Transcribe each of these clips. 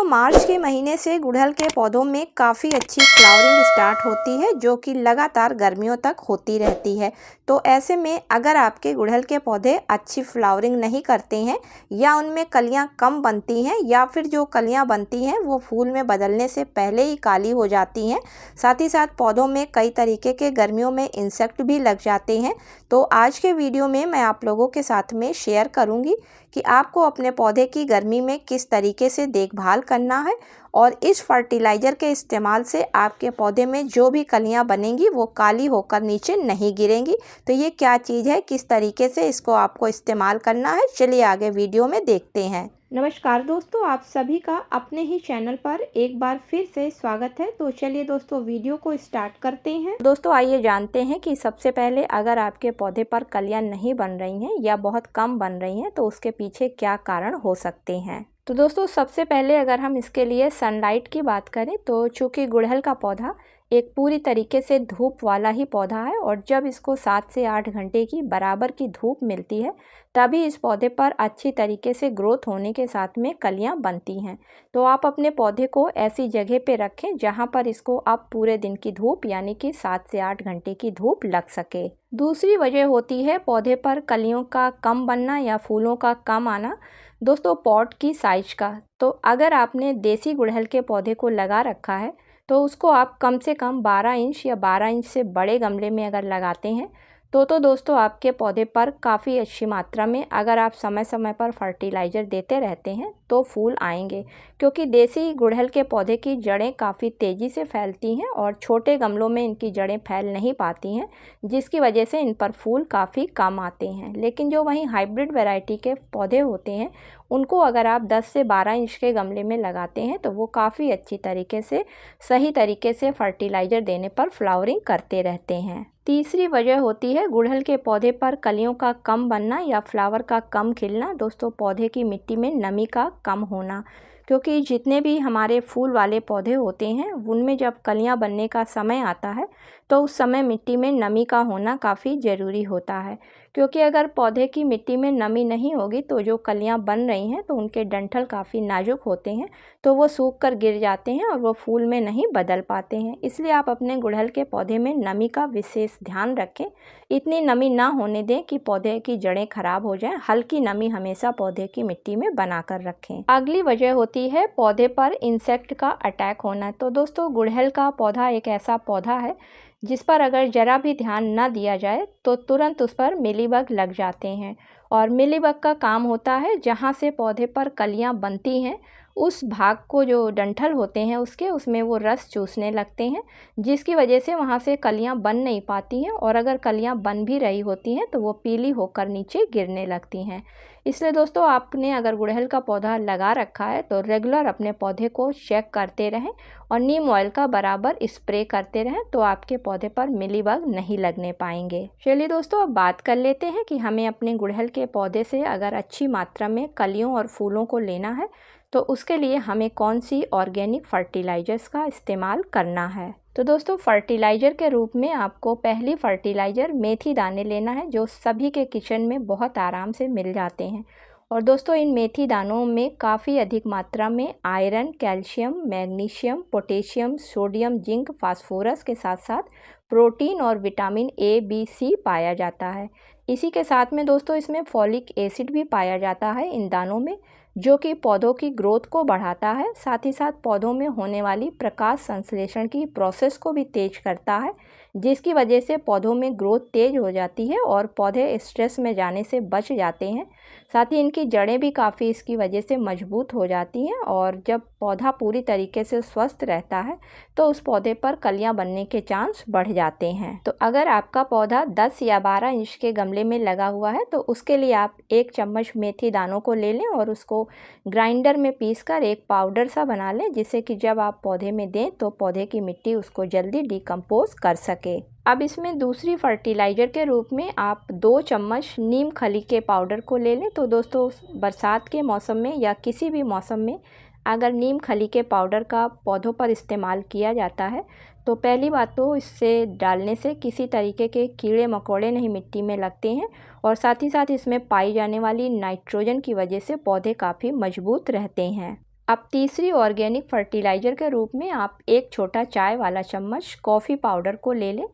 दोस्तों मार्च के महीने से गुड़हल के पौधों में काफ़ी अच्छी फ्लावरिंग स्टार्ट होती है, जो कि लगातार गर्मियों तक होती रहती है। तो ऐसे में अगर आपके गुड़हल के पौधे अच्छी फ्लावरिंग नहीं करते हैं या उनमें कलियां कम बनती हैं या फिर जो कलियां बनती हैं वो फूल में बदलने से पहले ही काली हो जाती हैं, साथ ही साथ पौधों में कई तरीके के गर्मियों में इंसेक्ट भी लग जाते हैं, तो आज के वीडियो में मैं आप लोगों के साथ में शेयर करूंगी कि आपको अपने पौधे की गर्मी में किस तरीके से देखभाल करना है और इस फर्टिलाइज़र के इस्तेमाल से आपके पौधे में जो भी कलियां बनेंगी वो काली होकर नीचे नहीं गिरेंगी। तो ये क्या चीज़ है, किस तरीके से इसको आपको इस्तेमाल करना है, चलिए आगे वीडियो में देखते हैं। नमस्कार दोस्तों, आप सभी का अपने ही चैनल पर एक बार फिर से स्वागत है। तो चलिए दोस्तों वीडियो को स्टार्ट करते हैं। दोस्तों आइए जानते हैं कि सबसे पहले अगर आपके पौधे पर कलियां नहीं बन रही हैं या बहुत कम बन रही हैं तो उसके पीछे क्या कारण हो सकते हैं। तो दोस्तों सबसे पहले अगर हम इसके लिए सनलाइट की बात करें तो चूँकि गुड़हल का पौधा एक पूरी तरीके से धूप वाला ही पौधा है और जब इसको 7 से 8 घंटे की बराबर की धूप मिलती है तभी इस पौधे पर अच्छी तरीके से ग्रोथ होने के साथ में कलियां बनती हैं। तो आप अपने पौधे को ऐसी जगह पे रखें जहां पर इसको आप पूरे दिन की धूप यानी कि 7 से 8 घंटे की धूप लग सके। दूसरी वजह होती है पौधे पर कलियों का कम बनना या फूलों का कम आना। दोस्तों पॉट की साइज का, तो अगर आपने देसी गुड़हल के पौधे को लगा रखा है तो उसको आप कम से कम 12 इंच या 12 इंच से बड़े गमले में अगर लगाते हैं तो दोस्तों आपके पौधे पर काफ़ी अच्छी मात्रा में अगर आप समय समय पर फर्टिलाइज़र देते रहते हैं तो फूल आएंगे, क्योंकि देसी गुड़हल के पौधे की जड़ें काफ़ी तेज़ी से फैलती हैं और छोटे गमलों में इनकी जड़ें फैल नहीं पाती हैं, जिसकी वजह से इन पर फूल काफ़ी कम आते हैं। लेकिन जो वहीं हाइब्रिड वैरायटी के पौधे होते हैं उनको अगर आप 10 से 12 इंच के गमले में लगाते हैं तो वो काफ़ी अच्छी तरीके से सही तरीके से फर्टिलाइज़र देने पर फ्लावरिंग करते रहते हैं। तीसरी वजह होती है गुड़हल के पौधे पर कलियों का कम बनना या फ्लावर का कम खिलना। दोस्तों पौधे की मिट्टी में नमी का कम होना, क्योंकि जितने भी हमारे फूल वाले पौधे होते हैं उनमें जब कलियां बनने का समय आता है तो उस समय मिट्टी में नमी का होना काफ़ी ज़रूरी होता है, क्योंकि अगर पौधे की मिट्टी में नमी नहीं होगी तो जो कलियां बन रही हैं तो उनके डंठल काफ़ी नाजुक होते हैं, तो वो सूख कर गिर जाते हैं और वो फूल में नहीं बदल पाते हैं। इसलिए आप अपने गुड़हल के पौधे में नमी का विशेष ध्यान रखें। इतनी नमी ना होने दें कि पौधे की जड़ें खराब हो जाएं। हल्की नमी हमेशा पौधे की मिट्टी में बना कर रखें। अगली वजह होती है पौधे पर इंसेक्ट का अटैक होना। तो दोस्तों गुड़हल का पौधा एक ऐसा पौधा है जिस पर अगर ज़रा भी ध्यान न दिया जाए तो तुरंत उस पर मिलीबग लग जाते हैं, और मिलीबग का काम होता है जहाँ से पौधे पर कलियाँ बनती हैं उस भाग को, जो डंठल होते हैं उसके, उसमें वो रस चूसने लगते हैं, जिसकी वजह से वहाँ से कलियाँ बन नहीं पाती हैं, और अगर कलियाँ बन भी रही होती हैं तो वो पीली होकर नीचे गिरने लगती हैं। इसलिए दोस्तों आपने अगर गुड़हल का पौधा लगा रखा है तो रेगुलर अपने पौधे को चेक करते रहें और नीम ऑयल का बराबर स्प्रे करते रहें, तो आपके पौधे पर मिलीबग नहीं लगने पाएंगे। चलिए दोस्तों अब बात कर लेते हैं कि हमें अपने गुड़हल के पौधे से अगर अच्छी मात्रा में कलियों और फूलों को लेना है तो उसके लिए हमें कौन सी ऑर्गेनिक फर्टिलाइज़र्स का इस्तेमाल करना है। तो दोस्तों फर्टिलाइज़र के रूप में आपको पहली फर्टिलाइज़र मेथी दाने लेना है, जो सभी के किचन में बहुत आराम से मिल जाते हैं। और दोस्तों इन मेथी दानों में काफ़ी अधिक मात्रा में iron, calcium, magnesium, potassium, sodium, zinc, phosphorus के साथ साथ प्रोटीन और विटामिन ए, बी, सी पाया जाता है। इसी के साथ में दोस्तों इसमें फॉलिक एसिड भी पाया जाता है इन दानों में, जो कि पौधों की ग्रोथ को बढ़ाता है, साथ ही साथ पौधों में होने वाली प्रकाश संश्लेषण की प्रोसेस को भी तेज करता है, जिसकी वजह से पौधों में ग्रोथ तेज हो जाती है और पौधे स्ट्रेस में जाने से बच जाते हैं। साथ ही इनकी जड़ें भी काफ़ी इसकी वजह से मजबूत हो जाती हैं, और जब पौधा पूरी तरीके से स्वस्थ रहता है तो उस पौधे पर कलियां बनने के चांस बढ़ जाते हैं। तो अगर आपका पौधा 10 या 12 इंच के गमले में लगा हुआ है तो उसके लिए आप 1 चम्मच मेथी दानों को ले लें और उसको ग्राइंडर में पीसकर एक पाउडर सा बना लें, जिससे कि जब आप पौधे में दें तो पौधे की मिट्टी उसको जल्दी डिकम्पोज कर सके। अब इसमें दूसरी फर्टिलाइज़र के रूप में आप 2 चम्मच नीम खली के पाउडर को ले लें। तो दोस्तों बरसात के मौसम में या किसी भी मौसम में अगर नीम खली के पाउडर का पौधों पर इस्तेमाल किया जाता है तो पहली बात तो इससे डालने से किसी तरीके के कीड़े मकोड़े नहीं मिट्टी में लगते हैं, और साथ ही साथ इसमें पाई जाने वाली नाइट्रोजन की वजह से पौधे काफ़ी मजबूत रहते हैं। अब तीसरी ऑर्गेनिक फर्टिलाइज़र के रूप में आप एक छोटा चाय वाला चम्मच कॉफ़ी पाउडर को ले लें।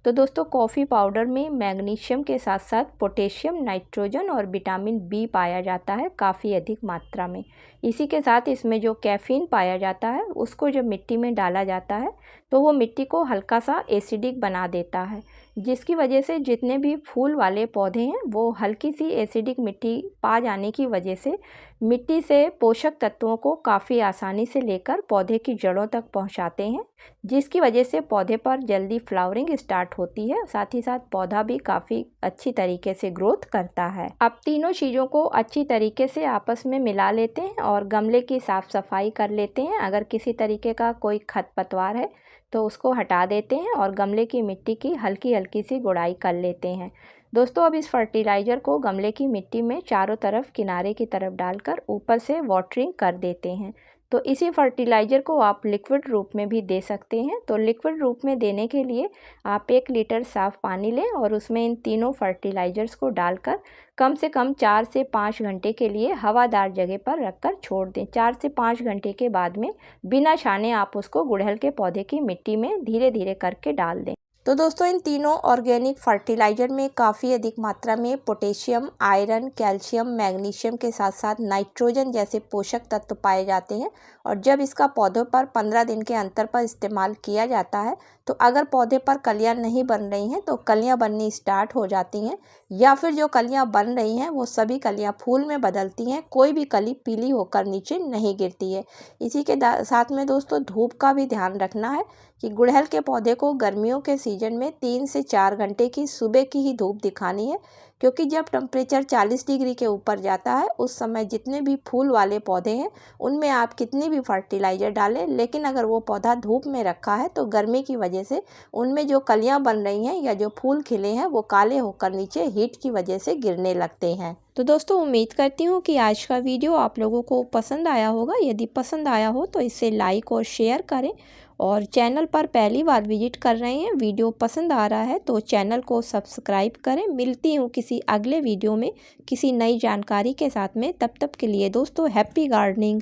तो दोस्तों कॉफ़ी पाउडर में मैग्नीशियम के साथ साथ पोटेशियम, नाइट्रोजन और विटामिन बी पाया जाता है काफ़ी अधिक मात्रा में। इसी के साथ इसमें जो कैफ़ीन पाया जाता है उसको जब मिट्टी में डाला जाता है तो वो मिट्टी को हल्का सा एसिडिक बना देता है, जिसकी वजह से जितने भी फूल वाले पौधे हैं वो हल्की सी एसिडिक मिट्टी पा जाने की वजह से मिट्टी से पोषक तत्वों को काफ़ी आसानी से लेकर पौधे की जड़ों तक पहुंचाते हैं, जिसकी वजह से पौधे पर जल्दी फ्लावरिंग स्टार्ट होती है। साथ ही साथ पौधा भी काफ़ी अच्छी तरीके से ग्रोथ करता है। अब तीनों चीज़ों को अच्छी तरीके से आपस में मिला लेते हैं और गमले की साफ़ सफाई कर लेते हैं। अगर किसी तरीके का कोई खरपतवार है तो उसको हटा देते हैं और गमले की मिट्टी की हल्की हल्की सी गुड़ाई कर लेते हैं। दोस्तों अब इस फर्टिलाइज़र को गमले की मिट्टी में चारों तरफ किनारे की तरफ डालकर ऊपर से वाटरिंग कर देते हैं। तो इसी फर्टिलाइज़र को आप लिक्विड रूप में भी दे सकते हैं। तो लिक्विड रूप में देने के लिए आप 1 लीटर साफ़ पानी लें और उसमें इन तीनों फर्टिलाइज़र्स को डालकर कम से कम 4 से 5 घंटे के लिए हवादार जगह पर रखकर छोड़ दें। 4 से 5 घंटे के बाद में बिना छाने आप उसको गुड़हल के पौधे की मिट्टी में धीरे धीरे करके डाल दें। तो दोस्तों इन तीनों ऑर्गेनिक फर्टिलाइज़र में काफ़ी अधिक मात्रा में पोटेशियम, आयरन, कैल्शियम, मैग्नीशियम के साथ साथ नाइट्रोजन जैसे पोषक तत्व पाए जाते हैं। और जब इसका पौधों पर 15 दिन के अंतर पर इस्तेमाल किया जाता है तो अगर पौधे पर कलियां नहीं बन रही हैं तो कलियां बननी स्टार्ट हो जाती हैं, या फिर जो कलियां बन रही हैं वो सभी कलियां फूल में बदलती हैं, कोई भी कली पीली होकर नीचे नहीं गिरती है। इसी के साथ में दोस्तों धूप का भी ध्यान रखना है कि गुड़हल के पौधे को गर्मियों के सीजन में 3 से 4 घंटे की सुबह की ही धूप दिखानी है, क्योंकि जब टेम्परेचर 40 डिग्री के ऊपर जाता है उस समय जितने भी फूल वाले पौधे हैं उनमें आप कितनी भी फर्टिलाइज़र डालें, लेकिन अगर वो पौधा धूप में रखा है तो गर्मी की वजह से उनमें जो कलियां बन रही हैं या जो फूल खिले हैं वो काले होकर नीचे हीट की वजह से गिरने लगते हैं। तो दोस्तों उम्मीद करती हूँ कि आज का वीडियो आप लोगों को पसंद आया होगा। यदि पसंद आया हो तो इसे लाइक और शेयर करें, और चैनल पर पहली बार विजिट कर रहे हैं, वीडियो पसंद आ रहा है तो चैनल को सब्सक्राइब करें। मिलती हूँ किसी अगले वीडियो में किसी नई जानकारी के साथ में। तब तक के लिए दोस्तों हैप्पी गार्डनिंग।